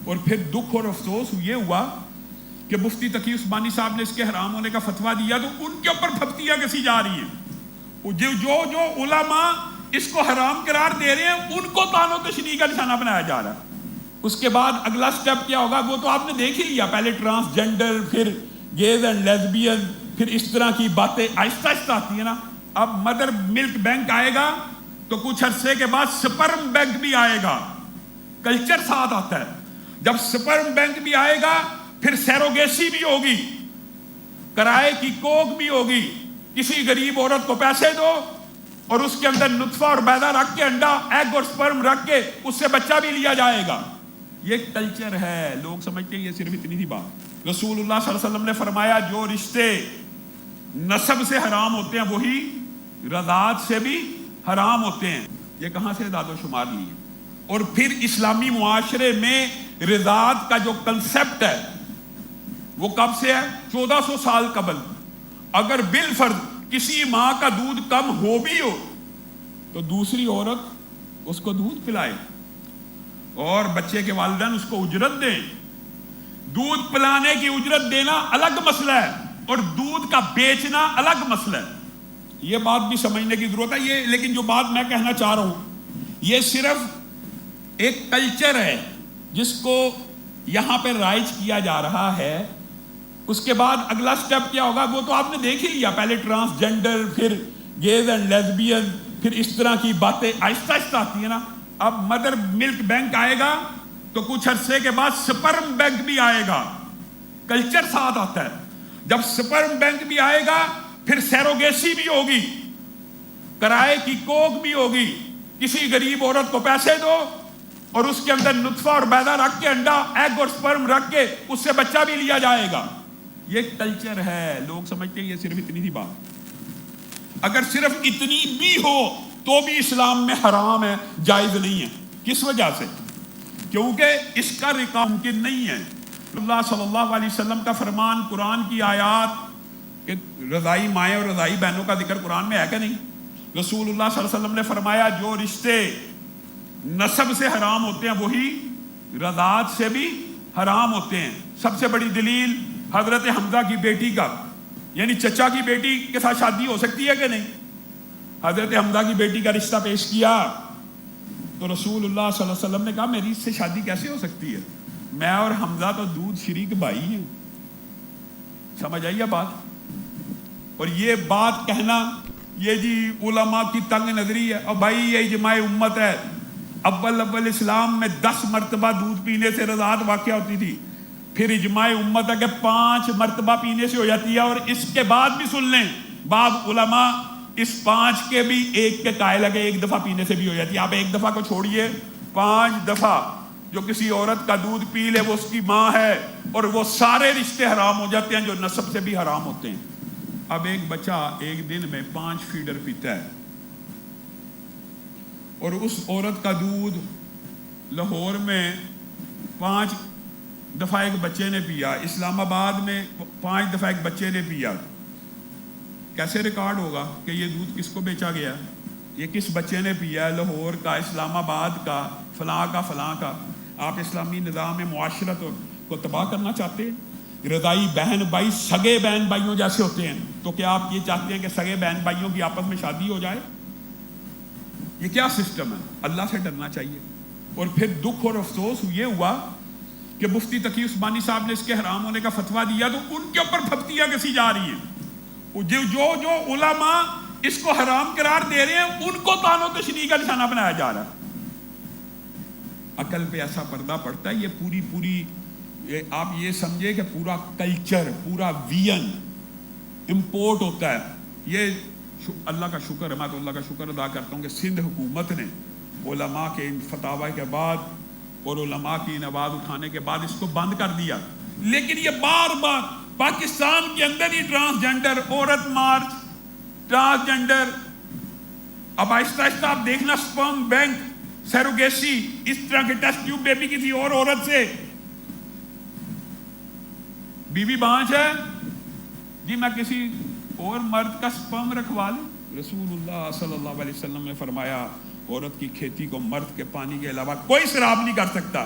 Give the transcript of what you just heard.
اور پھر دکھ اور افسوس یہ ہوا کہ مفتی تقی عثمانی صاحب نے اس کے حرام ہونے کا فتویٰ دیا تو ان کے اوپر پھپتیاں کسی جا رہی ہیں. جو علماء اس کو حرام قرار دے رہے ہیں ان کو طعن و تشنیع کا نشانہ بنایا جا رہا ہے. اس کے بعد اگلا سٹیپ کیا ہوگا وہ تو آپ نے دیکھ ہی لیا. پہلے ٹرانسجینڈر، پھر گیز اینڈ لیزبین، پھر اس طرح کی باتیں آہستہ آہستہ آتی ہیں نا. اب مدر ملک بینک آئے گا تو کچھ عرصے کے بعد سپرم بینک بھی آئے گا. کلچر ساتھ آتا ہے. جب سپرم بینک بھی آئے گا پھر سیروگیسی بھی ہوگی، کرائے کی کوک بھی ہوگی. کسی غریب عورت کو پیسے دو اور اس کے اندر نطفہ اور بیضہ رکھ کے، انڈا ایگ اور سپرم رکھ کے اس سے بچہ بھی لیا جائے گا. یہ کلچر ہے. لوگ سمجھتے ہیں یہ صرف اتنی سی بات. رسول اللہ صلی اللہ علیہ وسلم نے فرمایا جو رشتے نسب سے حرام ہوتے ہیں وہی رضاعت سے بھی حرام ہوتے ہیں. یہ کہاں سے اعداد و شمار لی ہے؟ اور پھر اسلامی معاشرے میں رضاعت کا جو کنسپٹ ہے وہ کب سے ہے؟ 1400 سال قبل. اگر بالفرض کسی ماں کا دودھ کم ہو بھی ہو تو دوسری عورت اس کو دودھ پلائے اور بچے کے والدین اس کو اجرت دیں. دودھ پلانے کی اجرت دینا الگ مسئلہ ہے اور دودھ کا بیچنا الگ مسئلہ ہے. یہ بات بھی سمجھنے کی ضرورت ہے. یہ لیکن جو بات میں کہنا چاہ رہا ہوں یہ صرف ایک کلچر ہے جس کو یہاں پہ رائج کیا جا رہا ہے. اس کے بعد اگلا سٹیپ کیا ہوگا وہ تو آپ نے دیکھ ہی لیا. پہلے ٹرانسجینڈر، پھر گیز اینڈ لیزبین، پھر اس طرح کی باتیں آہستہ آہستہ آتی ہیں نا. اب مدر ملک بینک آئے گا تو کچھ عرصے کے بعد سپرم بینک بھی آئے گا. کلچر ساتھ آتا ہے. جب سپرم بینک بھی آئے گا پھر سیروگیسی بھی ہوگی، کرائے کی کوک بھی ہوگی. کسی غریب عورت کو پیسے دو اور اس کے اندر نطفہ اور بیضہ رکھ کے، انڈا ایگ اور سپرم رکھ کے اس سے بچہ بھی لیا جائے گا. یہ کلچر ہے. لوگ سمجھتے ہیں یہ صرف اتنی سی بات. اگر صرف اتنی بھی ہو تو بھی اسلام میں حرام ہے، جائز نہیں ہے. کس وجہ سے؟ کیونکہ اس کا رکا ممکن نہیں ہے. اللہ صلی اللہ علیہ وسلم کا فرمان، قرآن کی آیات کہ رضائی مائیں اور رضائی بہنوں کا ذکر قرآن میں ہے کہ نہیں؟ رسول اللہ صلی اللہ علیہ وسلم نے فرمایا جو رشتے نسب سے حرام ہوتے ہیں وہی رضاعت سے بھی حرام ہوتے ہیں. سب سے بڑی دلیل حضرت حمزہ کی بیٹی کا، یعنی چچا کی بیٹی کے ساتھ شادی ہو سکتی ہے کہ نہیں؟ حضرت حمزہ کی بیٹی کا رشتہ پیش کیا تو رسول اللہ صلی اللہ علیہ وسلم نے کہا میری اس سے شادی کیسے ہو سکتی ہے؟ میں اور حمزہ تو دودھ شریک بھائی ہیں. سمجھ آئیے بات؟ اور یہ بات کہنا یہ جی علماء کی تنگ نظری ہے. اور بھائی یہ اجماع امت ہے. اول اسلام میں 10 مرتبہ دودھ پینے سے رضاعت واقع ہوتی تھی. پھر اجماع امت ہے کہ 5 مرتبہ پینے سے ہو جاتی ہے. اور اس کے بعد بھی سن لیں بعض علماء اس 5 کے بھی ایک کے قائل ہے کہ 1 دفعہ پینے سے بھی ہو جاتی ہے. آپ 1 دفعہ کو چھوڑیے، 5 دفعہ جو کسی عورت کا دودھ پی لے وہ اس کی ماں ہے اور وہ سارے رشتے حرام ہو جاتے ہیں جو نسب سے بھی حرام ہوتے ہیں. اب ایک بچہ ایک دن میں 5 فیڈر پیتا ہے اور اس عورت کا دودھ لاہور میں 5 دفعہ ایک بچے نے پیا، اسلام آباد میں 5 دفعہ ایک بچے نے پیا. کیسے ریکارڈ ہوگا کہ یہ دودھ کس کو بیچا گیا، یہ کس بچے نے پیا؟ لاہور کا، اسلام آباد کا، فلاں کا فلاں کا. آپ اسلامی نظام معاشرت کو تباہ کرنا چاہتے ہیں؟ رضائی بہن بھائی سگے بہن بھائیوں جیسے ہوتے ہیں، تو کیا آپ یہ چاہتے ہیں کہ سگے بہن بھائیوں کی آپس میں شادی ہو جائے؟ یہ کیا سسٹم ہے؟ اللہ سے ڈرنا چاہیے. اور پھر دکھ اور افسوس یہ ہوا کہ مفتی تقی عثمانی صاحب نے اس کے حرام ہونے کا فتویٰ دیا تو ان کے اوپر پھپتیاں کسی جا رہی ہیں. جو علماء اس کو حرام قرار دے رہے ہیں ان کو طعن و تشنیع کا نشانہ بنایا جا رہا ہے. عقل پہ ایسا پردہ پڑتا ہے. یہ پوری آپ یہ سمجھے کہ پورا کلچر، پورا وین امپورٹ ہوتا ہے. یہ اللہ کا شکر ہے، میں تو اللہ کا شکر ادا کرتا ہوں کہ سندھ حکومت نے علماء کے فتاوی کے بعد اور علماء کی آواز اٹھانے کے بعد اس کو بند کر دیا. لیکن یہ بار بار پاکستان کے اندر ہی ٹرانسجینڈر، عورت مارچ، ٹرانسجینڈر، اب آہستہ آہستہ آپ دیکھنا سپرم بینک، سیروگیسی، اس طرح کے ٹیسٹ ٹیوب بیبی کسی اور عورت سے، بیوی بانچ ہے جی میں کسی اور مرد کا سپرم رکھوا لوں. رسول اللہ صلی اللہ علیہ وسلم نے فرمایا عورت کی کھیتی کو مرد کے پانی کے علاوہ کوئی سیراب نہیں کر سکتا.